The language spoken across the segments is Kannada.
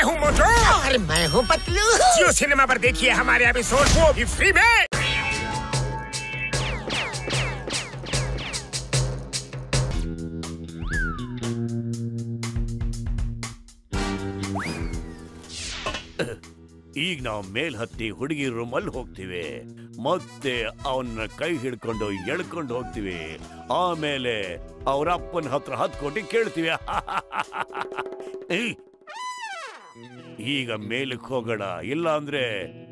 हूँ मोटू और मैं हूँ पतलू। जियो सिनेमा पर देखिए हमारे एपिसोड, वो भी फ्री में। ಈಗ ನಾವು ಮೇಲ್ ಹತ್ತಿ ಹುಡುಗಿ ರೂಮಲ್ಲಿ ಹೋಗ್ತೀವಿ, ಮತ್ತೆ ಅವನ್ನ ಕೈ ಹಿಡ್ಕೊಂಡು ಎಳ್ಕೊಂಡು ಹೋಗ್ತೀವಿ. ಆಮೇಲೆ ಅವ್ರ ಅಪ್ಪನ ಹತ್ರ 10 ಕೋಟಿ ಕೇಳ್ತೀವಿ. ಈಗ ಮೇಲಕ್ಕೆ ಹೋಗೋಣ, ಇಲ್ಲ ಅಂದ್ರೆ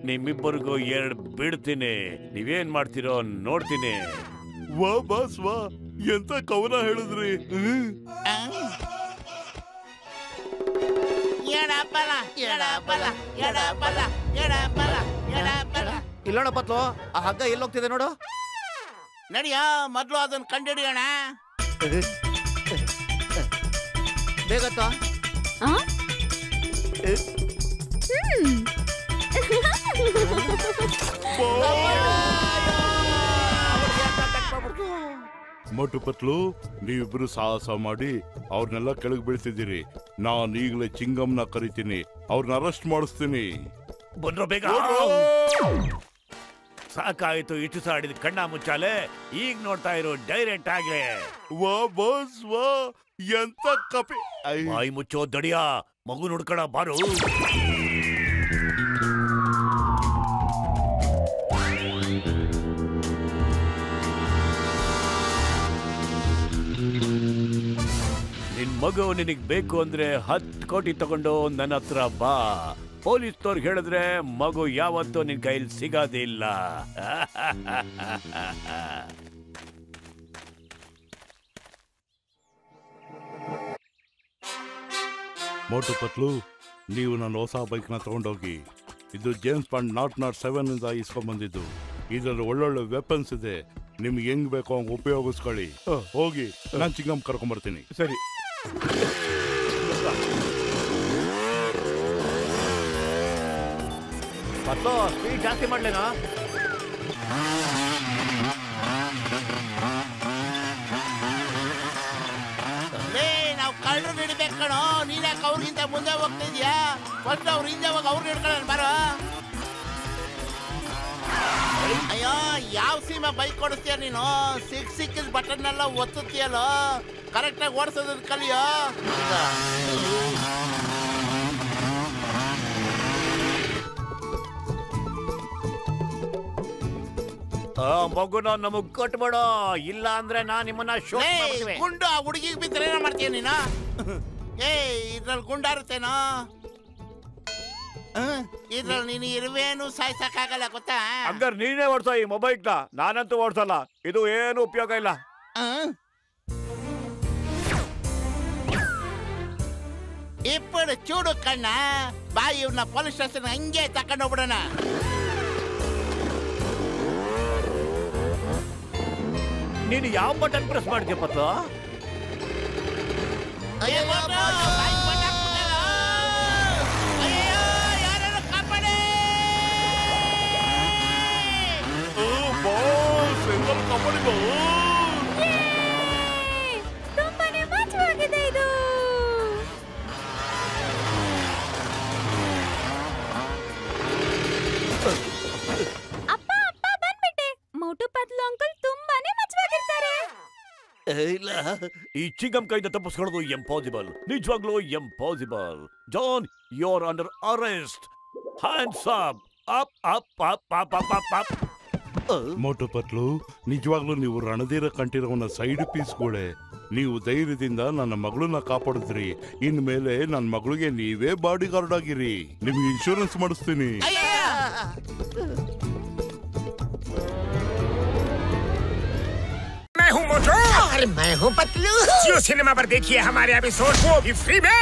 ನಿಮ್ಮಿಬ್ಬರಿಗೂ 2 ಬಿಡ್ತೀನಿ. ನೀವೇನ್ ಮಾಡ್ತೀರೋ ನೋಡ್ತೀನಿ. ವಾ ಬಾಸ್ ವಾ, ಎಂತ ಕವನ ಹೇಳಿದ್ರಿ. ಇಲ್ಲೋಣ ಪತ್ಲು, ಆ ಹಗ್ಗ ಎಲ್ಲೋಗ್ತಿದೆ ನೋಡು. ನಡಿಯ ಮೊದ್ಲು ಅದನ್ನ ಕಂಡಿಡಿಯೋಣ. ಬೇಗತ್ತಾ? ಮೊಟ್ಟು ಪತ್ಲು, ನೀವಿಬ್ರು ಸಾಹಸ ಮಾಡಿ ಅವ್ರನ್ನೆಲ್ಲ ಕೆಳಗೆ ಬೀಳ್ತಿದ್ದೀರಿ. ನಾನು ಈಗಲೇ ಚಿಂಗಮ್ನ ಕರಿತೀನಿ, ಅವ್ರನ್ನ ಅರೆಸ್ಟ್ ಮಾಡಿಸ್ತೀನಿ. ಬಂದ್ರು ಬೇಗ. ಸಾಕಾಯ್ತು ಇಷ್ಟು ಸಾಡಿದ ಕಣ್ಣ ಮುಚ್ಚಾಲೆ. ಈಗ ನೋಡ್ತಾ ಇರೋ ಡೈರೆಕ್ಟ್ ಆಗಿ. ವಾ ಬಾಸ್ ವಾ, ಎಂತ ಕಪಿ. ಬಾಯಿ ಮುಚ್ಚೋ ದಡಿಯಾ, ಮಗು ನೋಡ್ಕೊಳ ಬಾರು. ನಿನ್ ಮಗು ನಿನಗ್ ಬೇಕು ಅಂದ್ರೆ 10 ಕೋಟಿ ತಗೊಂಡು ನನ್ನ ಹತ್ರ ಬಾ. ಪೊಲೀಸ್ನವ್ರಿಗೆ ಹೇಳಿದ್ರೆ ಮಗು ಯಾವತ್ತೂ ನಿನ್ ಕೈಲಿ ಸಿಗೋದಿಲ್ಲ. ಮೋಟು ಪತ್ಲು, ನೀವು ನನ್ನ ಹೊಸ ಬೈಕ್ನ ತಗೊಂಡೋಗಿ. ಇದು ಜೇಮ್ಸ್ ಬಾಂಡ್ 007 ಇಂದ ಇಸ್ಕೊಂಡ್ಬಂದಿದ್ದು. ಇದರಲ್ಲಿ ಒಳ್ಳೊಳ್ಳೆ ವೆಪನ್ಸ್ ಇದೆ, ನಿಮ್ಗೆ ಹೆಂಗ್ ಬೇಕೋ ಹಂಗೆ ಉಪಯೋಗಿಸ್ಕೊಳ್ಳಿ. ಹೋಗಿ, ನಾನು ಚಿಂಗಮ್ ಕರ್ಕೊಂಡ್ಬರ್ತೀನಿ. ಸರಿ. ಪತ್ಲು, ಸ್ಪೀಡ್ ಜಾಸ್ತಿ ಮಾಡ್ಲೇನಾ? ನಾವು ಕಳ್ಳರು ಹಿಡಿಬೇಕು ಕಣೋ. ನೀನ್ಯಾಕೆ ಅವ್ರಿಗಿಂತ ಮುಂದೆ ಹೋಗ್ತಿದ್ಯಾ? ಫಸ್ಟ್ ಅವ್ರ ಹಿಂದೆ ಹೋಗಿ ಅವ್ರು ಹಿಡ್ಕೊಳ್ಳೋಣ ಬಾರೋ. ಅಯ್ಯೋ, ಯಾವ ಸೀಮಾ ಬೈಕ್ ಕೊಡಿಸ್ತೀಯ ನೀನು? ಸಿಕ್ಕಿದ ಬಟನ್ ಎಲ್ಲ ಒತ್ತುತ್ತೀಯಲ್ಲೋ. ಕರೆಕ್ಟಾಗಿ ಓಡಿಸೋದನ್ನ ಕಲಿಯೋ. ಮಗುನ ನಮಗ್ ಕೊಟ್ಬಿಡ, ಇಲ್ಲ ಅಂದ್ರೆ ನಾನ್ ನಿಮ್ಮನ್ನ ಗುಂಡು ಆ ಹುಡುಗಿಗೆ ಬಿದ್ದರೆ ಏನೋ ಮಾಡ್ತೀಯ ನೀನು? ಇದ್ರಲ್ಲಿ ಗುಂಡಾರುತ್ತೇನೋ. ಇದ್ರಲ್ಲಿ ನೀನು ಇರುವೇನು ಸಾಯ್ಸಕ್ಕಾಗಲ್ಲ ಗೊತ್ತಾ? ಹಂಗಾರೆ ನೀನೇ ಓಡ್ಸೋ ಈ ಮೊಬೈಲ್ನ, ನಾನಂತೂ ಓಡ್ಸಲ್ಲ. ಇದು ಏನು ಉಪಯೋಗ ಇಲ್ಲ. ఇప్పుడు చూడు కన్నా బాయి ఉన్న పోలీస్ స్టేషన్ హంగే తక్కండు ಹೋಗ್ಬಿಡೋಣ. ನೀನು ಯಾವ ಬಟನ್ ಪ್ರೆಸ್ ಮಾಡ್ತೀಯ ಪತ್ಲು? ತುಂಬಾನೇ ಮಜವಾಗಿದೆ ಇದು. ಅಪ್ಪ ಅಪ್ಪ ಬಂದ್ಬಿಟ್ಟೆ. ಮೋಟು ಪತ್ಲು ಅಂಕಲ್ ತುಂಬಾನೇ ಮಜವಾಗಿರ್ತಾರೆ. ಇಲ್ಲ, ಈ ಚಿಂಗಮ್ ಕೈಯಿಂದ ತಪ್ಪಿಸ್ಕೊಳ್ಳೋದು ಇಂಪಾಸಿಬಲ್, ನಿಜವಾಗ್ಲೂ impossible. John, you are under arrest. Hands up, up up up up up up up. Motu Patlu, ನಿಜವಾಗ್ಲೂ ನೀವು ರಣಧೀರ ಕಂಠೀರವನ ಸೈಡ್ ಪೀಸ್ಗಳೇ. ನೀವು ಧೈರ್ಯದಿಂದ ನನ್ನ ಮಗಳನ್ನ ಕಾಪಾಡಿದ್ರಿ. ಇನ್ಮೇಲೆ ನನ್ನ ಮಗಳಿಗೆ ನೀವೇ ಬಾಡಿ ಗಾರ್ಡ್ ಆಗಿರಿ. ನಿಮ್ಗೆ ಇನ್ಶೂರೆನ್ಸ್ ಮಾಡಿಸ್ತೀನಿ. मैं हूँ मोटू और मैं हूँ पतलू। जियो सिनेमा पर देखिए हमारे एपिसोड, वो भी फ्री में।